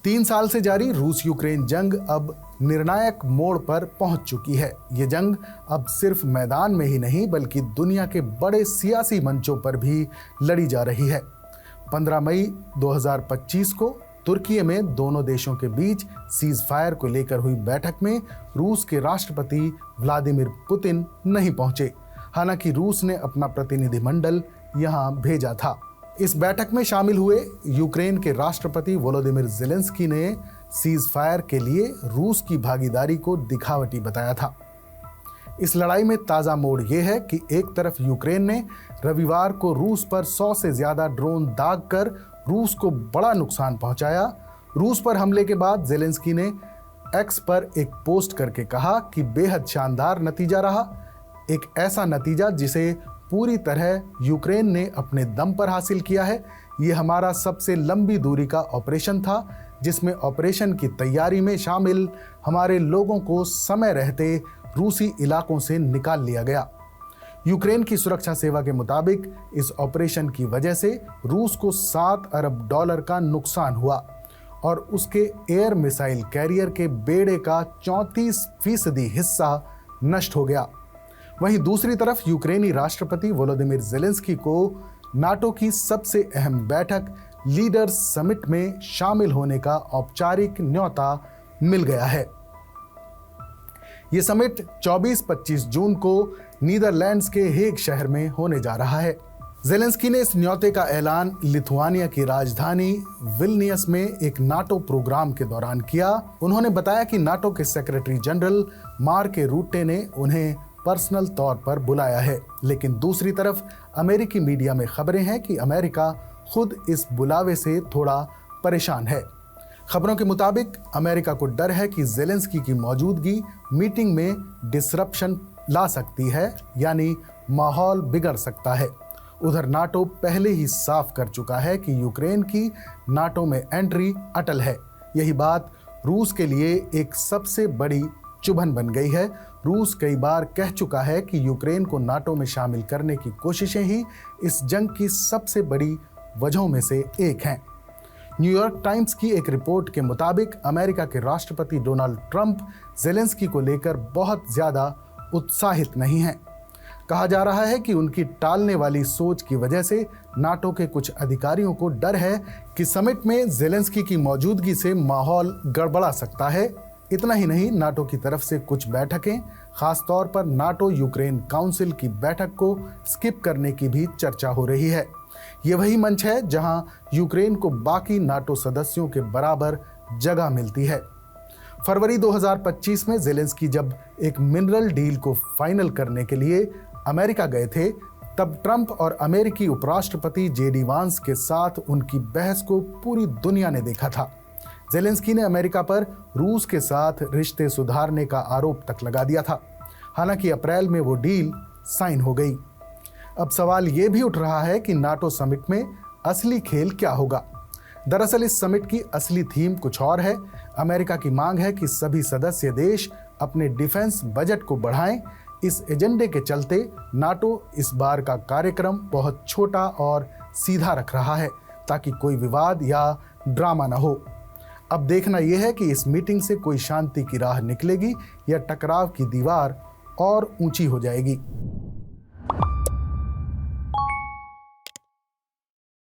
3 साल से जारी रूस यूक्रेन जंग अब निर्णायक मोड़ पर पहुंच चुकी है। ये जंग अब सिर्फ मैदान में ही नहीं बल्कि दुनिया के बड़े सियासी मंचों पर भी लड़ी जा रही है। 15 मई 2025 को तुर्की में दोनों देशों के बीच सीज फायर को लेकर हुई बैठक में रूस के राष्ट्रपति व्लादिमीर पुतिन नहीं पहुंचे। हालांकि रूस ने अपना प्रतिनिधिमंडल यहां भेजा था। इस बैठक में शामिल हुए यूक्रेन के राष्ट्रपति वोलोदिमीर ज़ेलेंस्की ने सीज फायर के लिए रूस की भागीदारी को दिखावटी बताया था। इस लड़ाई में ताज़ा मोड़ यह है कि एक तरफ यूक्रेन ने रविवार को रूस पर 100 से ज़्यादा ड्रोन दागकर रूस को बड़ा नुकसान पहुंचाया। रूस पर हमले के बाद ज़ेलेंस्की ने एक्स पर एक पोस्ट करके कहा कि बेहद शानदार नतीजा रहा, एक ऐसा नतीजा जिसे पूरी तरह यूक्रेन ने अपने दम पर हासिल किया है। ये हमारा सबसे लंबी दूरी का ऑपरेशन था, जिसमें ऑपरेशन की तैयारी में शामिल हमारे लोगों को समय रहते रूसी इलाकों से निकाल लिया गया। यूक्रेन की सुरक्षा सेवा के मुताबिक इस ऑपरेशन की वजह से रूस को $7 अरब का नुकसान हुआ और उसके एयर मिसाइल कैरियर के बेड़े का 34% हिस्सा नष्ट हो गया। वहीं दूसरी तरफ यूक्रेनी राष्ट्रपति वोलोदिमीर ज़ेलेंस्की को नाटो की सबसे अहम बैठक लीडर्स समिट में शामिल होने का औपचारिक न्योता मिल गया है। यह समिट 24-25 जून को नीदरलैंड्स के हेग शहर में होने जा रहा है। ज़ेलेंस्की ने इस न्योते का ऐलान लिथुआनिया की राजधानी विल्नियस में एक नाटो प्रोग्राम के दौरान किया। उन्होंने बताया कि नाटो के सेक्रेटरी जनरल मार्क रूटे ने उन्हें पर्सनल तौर पर बुलाया है, लेकिन दूसरी तरफ अमेरिकी मीडिया में खबरें हैं कि अमेरिका खुद इस बुलावे से थोड़ा परेशान है। खबरों के मुताबिक अमेरिका को डर है कि ज़ेलेंस्की की मौजूदगी मीटिंग में डिसरप्शन ला सकती है, यानी माहौल बिगड़ सकता है। उधर नाटो पहले ही साफ कर चुका है कि यूक्रेन की नाटो में एंट्री अटल है। यही बात रूस के लिए एक सबसे बड़ी चुभन बन गई है। रूस कई बार कह चुका है कि यूक्रेन को नाटो में शामिल करने की कोशिशें ही इस जंग की सबसे बड़ी वजहों में से एक हैं। न्यूयॉर्क टाइम्स की एक रिपोर्ट के मुताबिक अमेरिका के राष्ट्रपति डोनाल्ड ट्रंप ज़ेलेंस्की को लेकर बहुत ज़्यादा उत्साहित नहीं हैं। कहा जा रहा है कि उनकी टालने वाली सोच की वजह से नाटो के कुछ अधिकारियों को डर है कि समिट में ज़ेलेंस्की की मौजूदगी से माहौल गड़बड़ा सकता है। इतना ही नहीं, नाटो की तरफ से कुछ बैठकें, खासतौर पर नाटो यूक्रेन काउंसिल की बैठक को स्किप करने की भी चर्चा हो रही है। ये वही मंच है जहां यूक्रेन को बाकी नाटो सदस्यों के बराबर जगह मिलती है। फरवरी 2025 में ज़ेलेंस्की जब एक मिनरल डील को फाइनल करने के लिए अमेरिका गए थे, तब ट्रंप और अमेरिकी उपराष्ट्रपति जेडी वांस के साथ उनकी बहस को पूरी दुनिया ने देखा था। ज़ेलेंस्की ने अमेरिका पर रूस के साथ रिश्ते सुधारने का आरोप तक लगा दिया था। हालांकि अप्रैल में वो डील साइन हो गई। अब सवाल ये भी उठ रहा है कि नाटो समिट में असली खेल क्या होगा। दरअसल इस समिट की असली थीम कुछ और है। अमेरिका की मांग है कि सभी सदस्य देश अपने डिफेंस बजट को बढ़ाएं। इस एजेंडे के चलते नाटो इस बार का कार्यक्रम बहुत छोटा और सीधा रख रहा है, ताकि कोई विवाद या ड्रामा न हो। अब देखना यह है कि इस मीटिंग से कोई शांति की राह निकलेगी या टकराव की दीवार और ऊंची हो जाएगी।